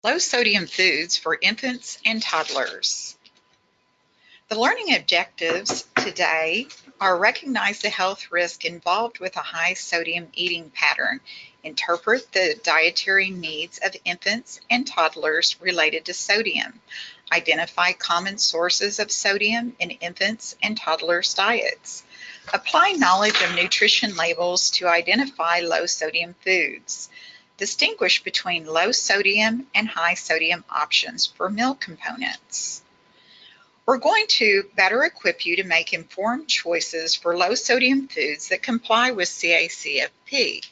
Low sodium foods for infants and toddlers. The learning objectives today are recognize the health risk involved with a high sodium eating pattern, interpret the dietary needs of infants and toddlers related to sodium, identify common sources of sodium in infants and toddlers' diets, apply knowledge of nutrition labels to identify low sodium foods, distinguish between low sodium and high sodium options for meal components. We're going to better equip you to make informed choices for low sodium foods that comply with CACFP.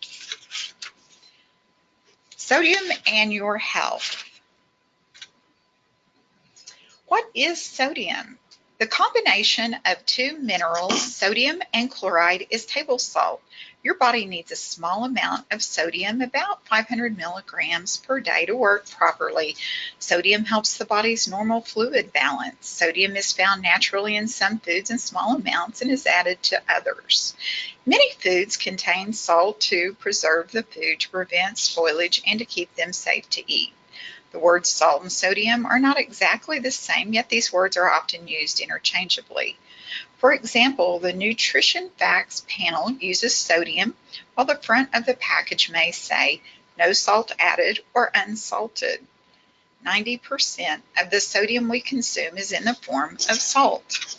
Sodium and your health. What is sodium? The combination of two minerals, sodium and chloride, is table salt. Your body needs a small amount of sodium, about 500 milligrams per day, to work properly. Sodium helps the body's normal fluid balance. Sodium is found naturally in some foods in small amounts and is added to others. Many foods contain salt to preserve the food, to prevent spoilage, and to keep them safe to eat. The words salt and sodium are not exactly the same, yet these words are often used interchangeably. For example, the Nutrition Facts panel uses sodium, while the front of the package may say no salt added or unsalted. 90% of the sodium we consume is in the form of salt.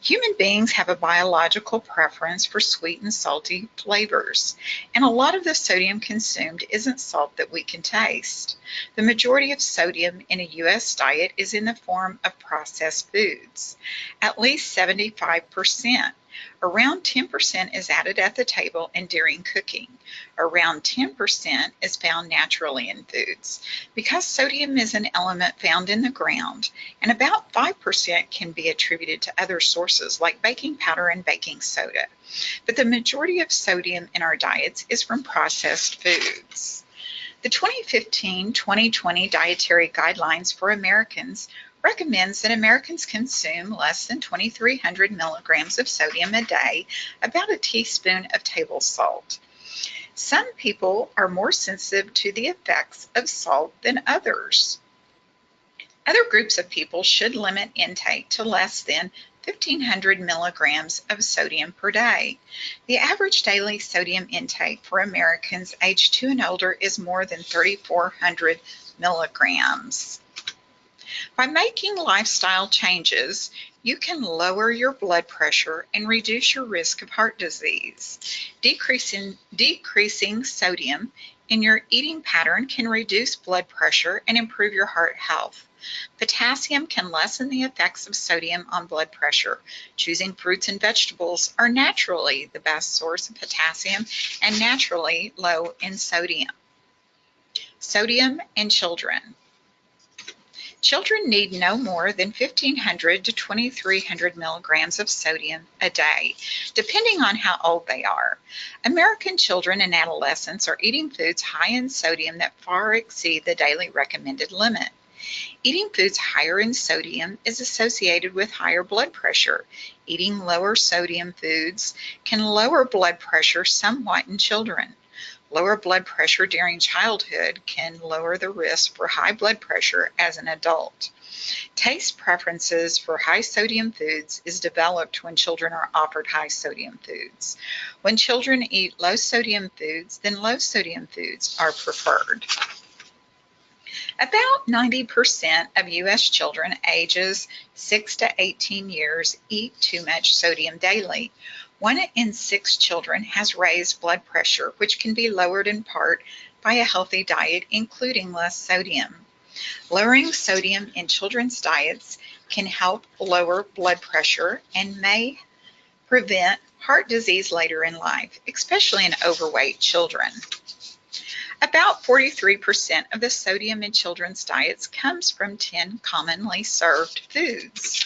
Human beings have a biological preference for sweet and salty flavors, and a lot of the sodium consumed isn't salt that we can taste. The majority of sodium in a U.S. diet is in the form of processed foods, at least 75%. Around 10% is added at the table and during cooking. Around 10% is found naturally in foods. Because sodium is an element found in the ground, and about 5% can be attributed to other sources like baking powder and baking soda. But the majority of sodium in our diets is from processed foods. The 2015-2020 Dietary Guidelines for Americans recommends that Americans consume less than 2,300 milligrams of sodium a day, about a teaspoon of table salt. Some people are more sensitive to the effects of salt than others. Other groups of people should limit intake to less than 1,500 milligrams of sodium per day. The average daily sodium intake for Americans aged 2 and older is more than 3,400 milligrams. By making lifestyle changes, you can lower your blood pressure and reduce your risk of heart disease. Decreasing sodium in your eating pattern can reduce blood pressure and improve your heart health. Potassium can lessen the effects of sodium on blood pressure. Choosing fruits and vegetables are naturally the best source of potassium and naturally low in sodium. Sodium in children. Children need no more than 1,500 to 2,300 milligrams of sodium a day, depending on how old they are. American children and adolescents are eating foods high in sodium that far exceed the daily recommended limit. Eating foods higher in sodium is associated with higher blood pressure. Eating lower sodium foods can lower blood pressure somewhat in children. Lower blood pressure during childhood can lower the risk for high blood pressure as an adult. Taste preferences for high sodium foods is developed when children are offered high sodium foods. When children eat low sodium foods, then low sodium foods are preferred. About 90% of U.S. children ages 6 to 18 years eat too much sodium daily. 1 in 6 children has raised blood pressure, which can be lowered in part by a healthy diet, including less sodium. Lowering sodium in children's diets can help lower blood pressure and may prevent heart disease later in life, especially in overweight children. About 43% of the sodium in children's diets comes from 10 commonly served foods.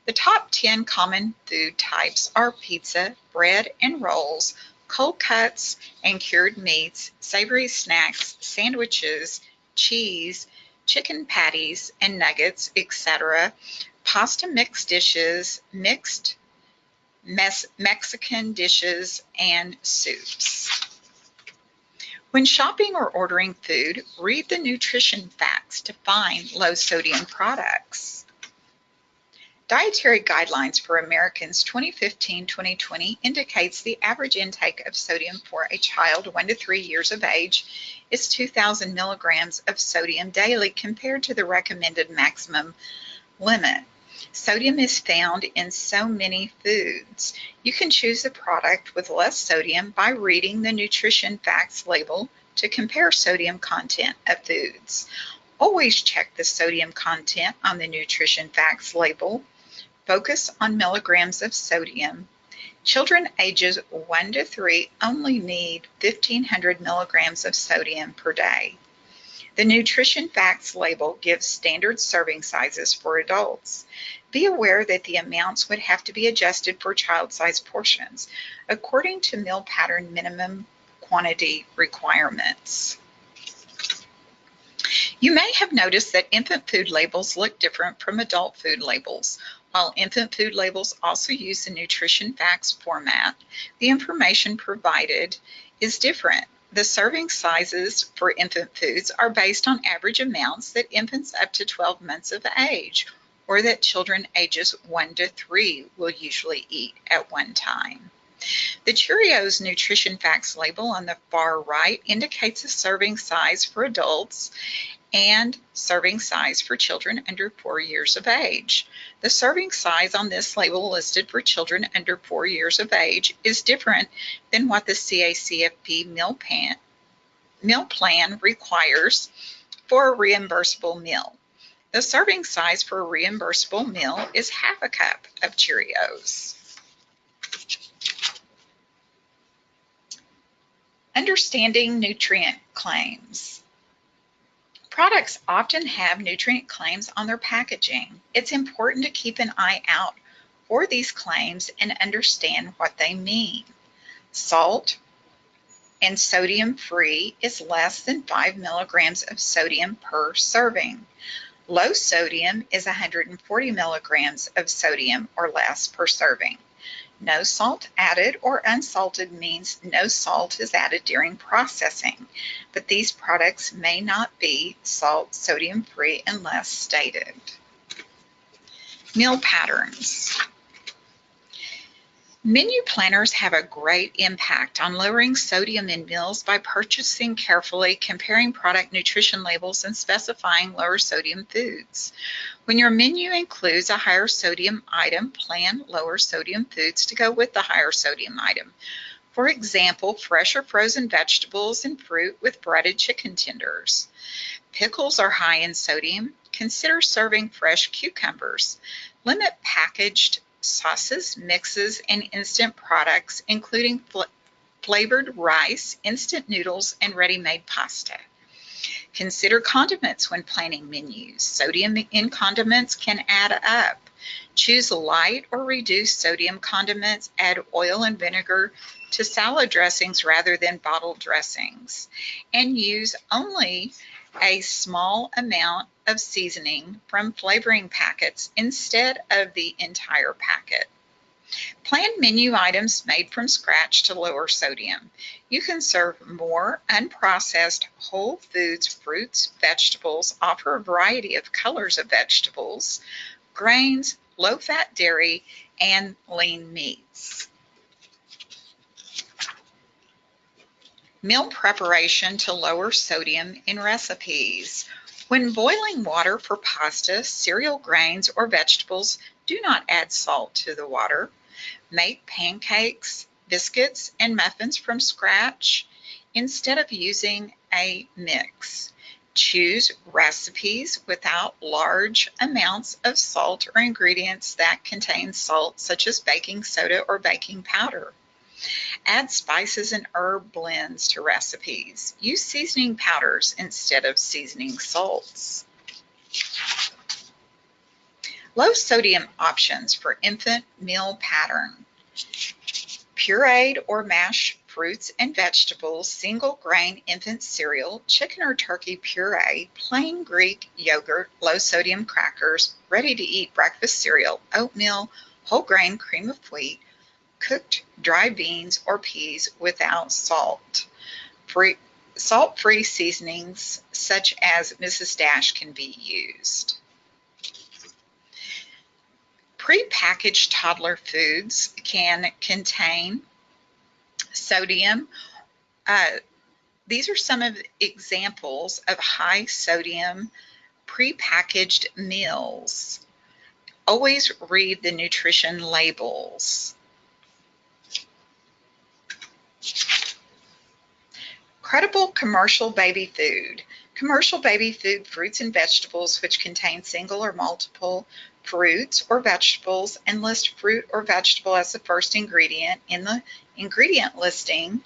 The top 10 common food types are pizza, bread and rolls, cold cuts and cured meats, savory snacks, sandwiches, cheese, chicken patties and nuggets, etc., pasta mixed dishes, mixed Mexican dishes, and soups. When shopping or ordering food, read the nutrition facts to find low sodium products. Dietary Guidelines for Americans 2015-2020 indicates the average intake of sodium for a child 1 to 3 years of age is 2,000 milligrams of sodium daily compared to the recommended maximum limit. Sodium is found in so many foods. You can choose a product with less sodium by reading the nutrition facts label to compare sodium content of foods. Always check the sodium content on the nutrition facts label. Focus on milligrams of sodium. Children ages 1 to 3 only need 1,500 milligrams of sodium per day. The nutrition facts label gives standard serving sizes for adults. Be aware that the amounts would have to be adjusted for child-sized portions according to meal pattern minimum quantity requirements. You may have noticed that infant food labels look different from adult food labels. While infant food labels also use the nutrition facts format, the information provided is different. The serving sizes for infant foods are based on average amounts that infants up to 12 months of age or that children ages 1 to 3 will usually eat at one time. The Cheerios nutrition facts label on the far right indicates a serving size for adults and serving size for children under 4 years of age. The serving size on this label listed for children under 4 years of age is different than what the CACFP meal plan requires for a reimbursable meal. The serving size for a reimbursable meal is half a cup of Cheerios. Understanding nutrient claims. Products often have nutrient claims on their packaging. It's important to keep an eye out for these claims and understand what they mean. Salt and sodium free is less than 5 milligrams of sodium per serving. Low sodium is 140 milligrams of sodium or less per serving. No salt added or unsalted means no salt is added during processing, but these products may not be sodium free unless stated. Meal patterns. Menu planners have a great impact on lowering sodium in meals by purchasing carefully, comparing product nutrition labels, and specifying lower sodium foods. When your menu includes a higher sodium item, plan lower sodium foods to go with the higher sodium item. For example, fresh or frozen vegetables and fruit with breaded chicken tenders. Pickles are high in sodium. Consider serving fresh cucumbers. Limit packaged sauces, mixes, and instant products, including flavored rice, instant noodles, and ready-made pasta. Consider condiments when planning menus. Sodium in condiments can add up. Choose light or reduced sodium condiments. Add oil and vinegar to salad dressings rather than bottled dressings. And use only a small amount of seasoning from flavoring packets instead of the entire packet. Plan menu items made from scratch to lower sodium. You can serve more unprocessed whole foods, fruits, vegetables, offer a variety of colors of vegetables, grains, low-fat dairy, and lean meats. Meal preparation to lower sodium in recipes. When boiling water for pasta, cereal, grains, or vegetables, do not add salt to the water. Make pancakes, biscuits, and muffins from scratch instead of using a mix. Choose recipes without large amounts of salt or ingredients that contain salt, such as baking soda or baking powder. Add spices and herb blends to recipes. Use seasoning powders instead of seasoning salts. Low sodium options for infant meal pattern. Pureed or mashed fruits and vegetables, single grain infant cereal, chicken or turkey puree, plain Greek yogurt, low sodium crackers, ready to eat breakfast cereal, oatmeal, whole grain cream of wheat, cooked dry beans or peas without salt. Salt-free seasonings such as Mrs. Dash can be used. Prepackaged toddler foods can contain sodium. These are some of examples of high sodium prepackaged meals. Always read the nutrition labels. Credible commercial baby food. Commercial baby food, fruits and vegetables which contain single or multiple fruits or vegetables and list fruit or vegetable as the first ingredient in the ingredient listing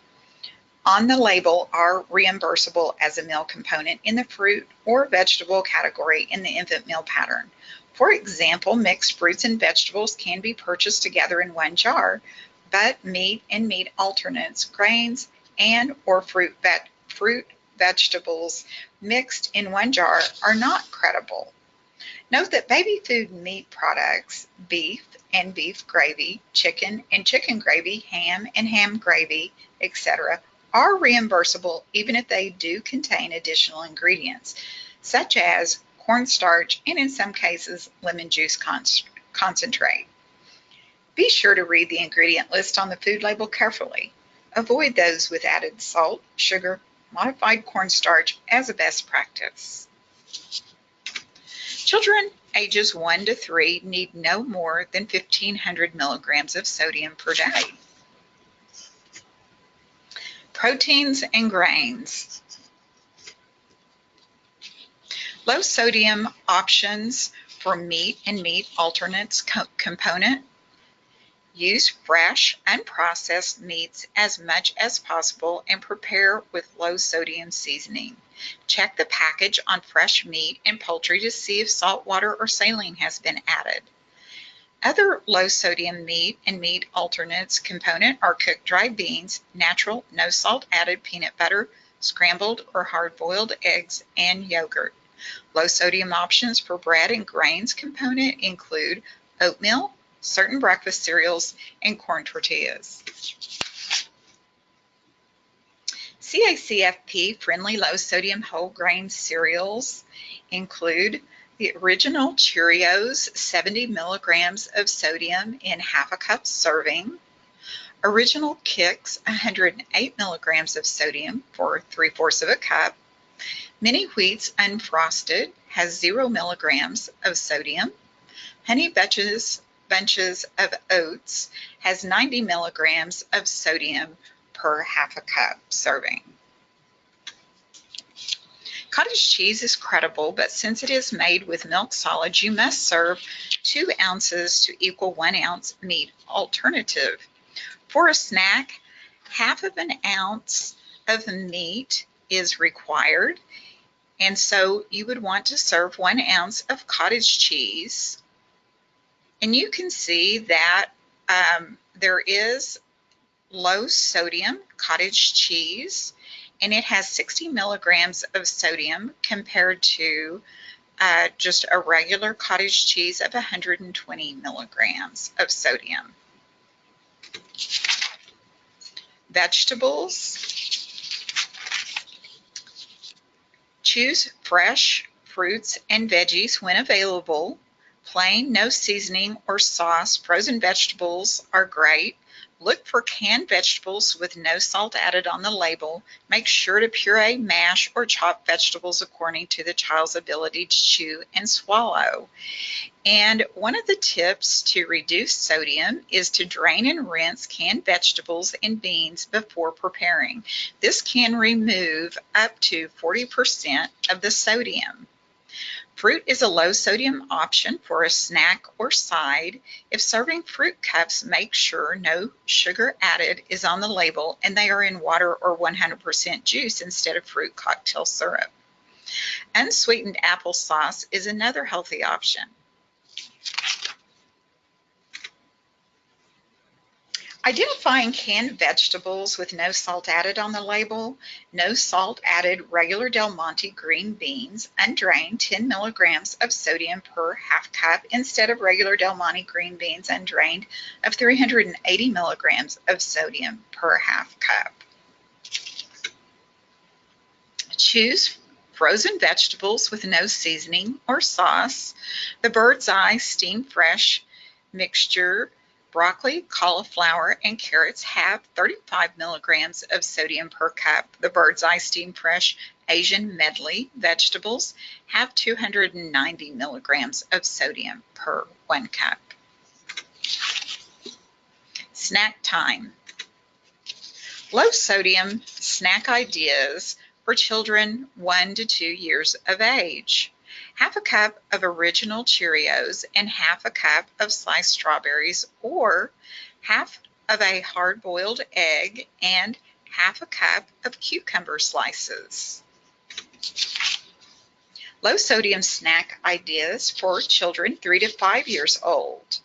on the label are reimbursable as a meal component in the fruit or vegetable category in the infant meal pattern. For example, mixed fruits and vegetables can be purchased together in one jar, but meat and meat alternates, grains, and or fruit vegetables mixed in one jar are not credible. Note that baby food meat products, beef and beef gravy, chicken and chicken gravy, ham and ham gravy, etc., are reimbursable even if they do contain additional ingredients, such as cornstarch and in some cases lemon juice concentrate. Be sure to read the ingredient list on the food label carefully. Avoid those with added salt, sugar, modified cornstarch as a best practice. Children ages 1 to 3 need no more than 1,500 milligrams of sodium per day. Proteins and grains. Low sodium options for meat and meat alternates component. Use fresh, unprocessed meats as much as possible and prepare with low sodium seasoning. Check the package on fresh meat and poultry to see if salt water or saline has been added. Other low sodium meat and meat alternates component are cooked dried beans, natural, no salt added peanut butter, scrambled or hard-boiled eggs, and yogurt. Low sodium options for bread and grains component include oatmeal, certain breakfast cereals, and corn tortillas. CACFP friendly low sodium whole grain cereals include the original Cheerios, 70 milligrams of sodium in half a cup serving. Original Kix, 108 milligrams of sodium for 3/4 of a cup. Mini Wheats Unfrosted has 0 milligrams of sodium. Honey Bunches of Oats has 90 milligrams of sodium per half a cup serving. Cottage cheese is credible, but since it is made with milk solids, you must serve 2 ounces to equal 1 ounce meat alternative. For a snack, half of an ounce of meat is required, and so you would want to serve 1 ounce of cottage cheese. And you can see that there is low sodium cottage cheese, and it has 60 milligrams of sodium compared to just a regular cottage cheese of 120 milligrams of sodium. Vegetables. Choose fresh fruits and veggies when available. Plain, no seasoning or sauce, frozen vegetables are great. Look for canned vegetables with no salt added on the label. Make sure to puree, mash, or chop vegetables according to the child's ability to chew and swallow. And one of the tips to reduce sodium is to drain and rinse canned vegetables and beans before preparing. This can remove up to 40% of the sodium. Fruit is a low sodium option for a snack or side. If serving fruit cups, make sure no sugar added is on the label and they are in water or 100% juice instead of fruit cocktail syrup. Unsweetened applesauce is another healthy option. Identifying canned vegetables with no salt added on the label. No salt added regular Del Monte green beans, undrained, 10 milligrams of sodium per half cup instead of regular Del Monte green beans, undrained, of 380 milligrams of sodium per half cup. Choose frozen vegetables with no seasoning or sauce. The Bird's Eye Steam Fresh mixture, broccoli, cauliflower, and carrots have 35 milligrams of sodium per cup. The Bird's Eye Steam Fresh Asian medley vegetables have 290 milligrams of sodium per 1 cup. Snack time. Low sodium snack ideas for children 1 to 2 years of age. Half a cup of original Cheerios and half a cup of sliced strawberries, or half of a hard-boiled egg and half a cup of cucumber slices. Low sodium snack ideas for children 3 to 5 years old.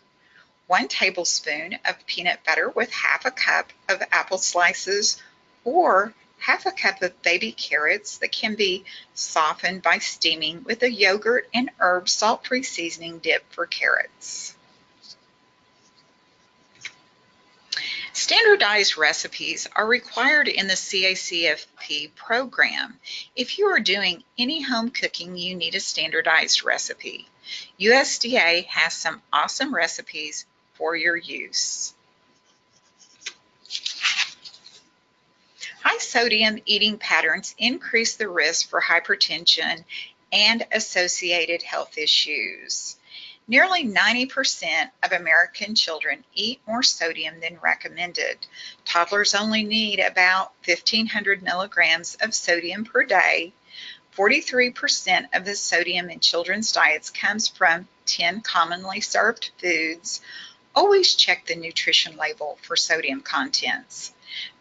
1 tablespoon of peanut butter with half a cup of apple slices, or half a cup of baby carrots that can be softened by steaming with a yogurt and herb salt-free seasoning dip for carrots. Standardized recipes are required in the CACFP program. If you are doing any home cooking, you need a standardized recipe. USDA has some awesome recipes for your use. High sodium eating patterns increase the risk for hypertension and associated health issues. Nearly 90% of American children eat more sodium than recommended. Toddlers only need about 1,500 milligrams of sodium per day. 43% of the sodium in children's diets comes from 10 commonly served foods. Always check the nutrition label for sodium contents.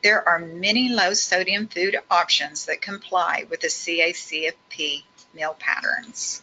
There are many low sodium food options that comply with the CACFP meal patterns.